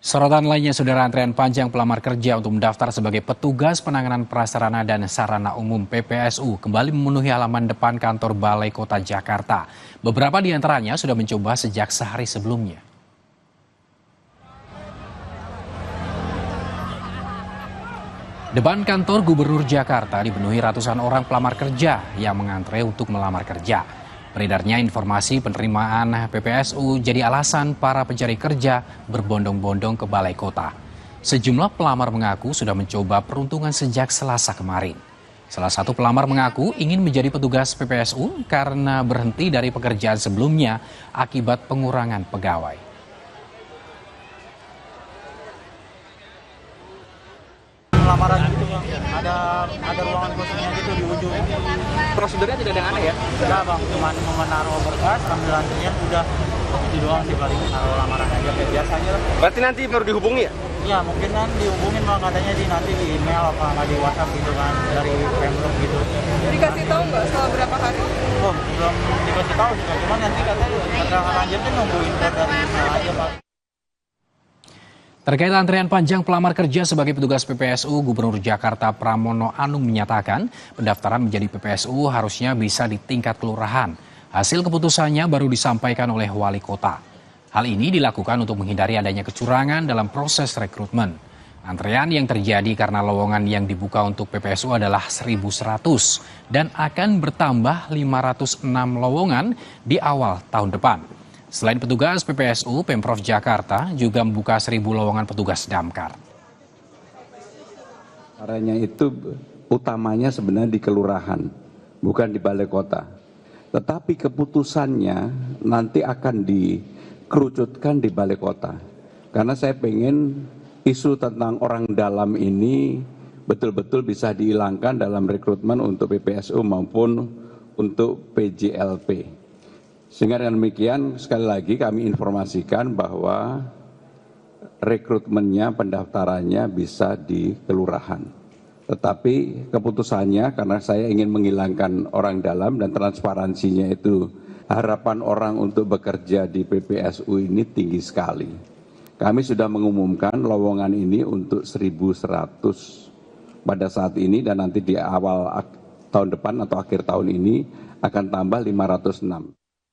Sorotan lainnya, saudara, antrean panjang pelamar kerja untuk mendaftar sebagai petugas penanganan prasarana dan sarana umum PPSU kembali memenuhi halaman depan kantor Balai Kota Jakarta. Beberapa di antaranya sudah mencoba sejak sehari sebelumnya. Depan kantor Gubernur Jakarta dipenuhi ratusan orang pelamar kerja yang mengantre untuk melamar kerja. Beredarnya informasi penerimaan PPSU jadi alasan para pencari kerja berbondong-bondong ke balai kota. Sejumlah pelamar mengaku sudah mencoba peruntungan sejak Selasa kemarin. Salah satu pelamar mengaku ingin menjadi petugas PPSU karena berhenti dari pekerjaan sebelumnya akibat pengurangan pegawai. Lamaran gitu bang, ada ruangan kosongnya gitu di ujung. Prosedurnya tidak ada yang aneh ya? Enggak bang, cuma menaruh berkas, ambil antrian, udah itu doang, dibalik naruh lamaran aja kayak biasanya lah. Berarti nanti baru dihubungi ya? Iya mungkin kan dihubungin bang, katanya nanti di email apa nggak di WhatsApp gitu kan dari Pemprov gitu. Dikasih tahu nggak setelah berapa hari? Oh belum dikasih tahu sih, cuma nanti katanya keterangan lanjutnya nunggu info dari email aja pak. Terkait antrean panjang pelamar kerja sebagai petugas PPSU, Gubernur Jakarta Pramono Anung menyatakan pendaftaran menjadi PPSU harusnya bisa di tingkat kelurahan. Hasil keputusannya baru disampaikan oleh wali kota. Hal ini dilakukan untuk menghindari adanya kecurangan dalam proses rekrutmen. Antrean yang terjadi karena lowongan yang dibuka untuk PPSU adalah 1.100 dan akan bertambah 506 lowongan di awal tahun depan. Selain petugas PPSU, Pemprov Jakarta juga membuka 1.000 lowongan petugas damkar. Caranya itu utamanya sebenarnya di kelurahan, bukan di balai kota. Tetapi keputusannya nanti akan dikerucutkan di balai kota. Karena saya pengen isu tentang orang dalam ini betul-betul bisa dihilangkan dalam rekrutmen untuk PPSU maupun untuk PJLP. Sehingga dengan demikian sekali lagi kami informasikan bahwa rekrutmennya, pendaftarannya bisa di kelurahan. Tetapi keputusannya karena saya ingin menghilangkan orang dalam dan transparansinya itu harapan orang untuk bekerja di PPSU ini tinggi sekali. Kami sudah mengumumkan lowongan ini untuk 1.100 pada saat ini dan nanti di awal tahun depan atau akhir tahun ini akan tambah 506.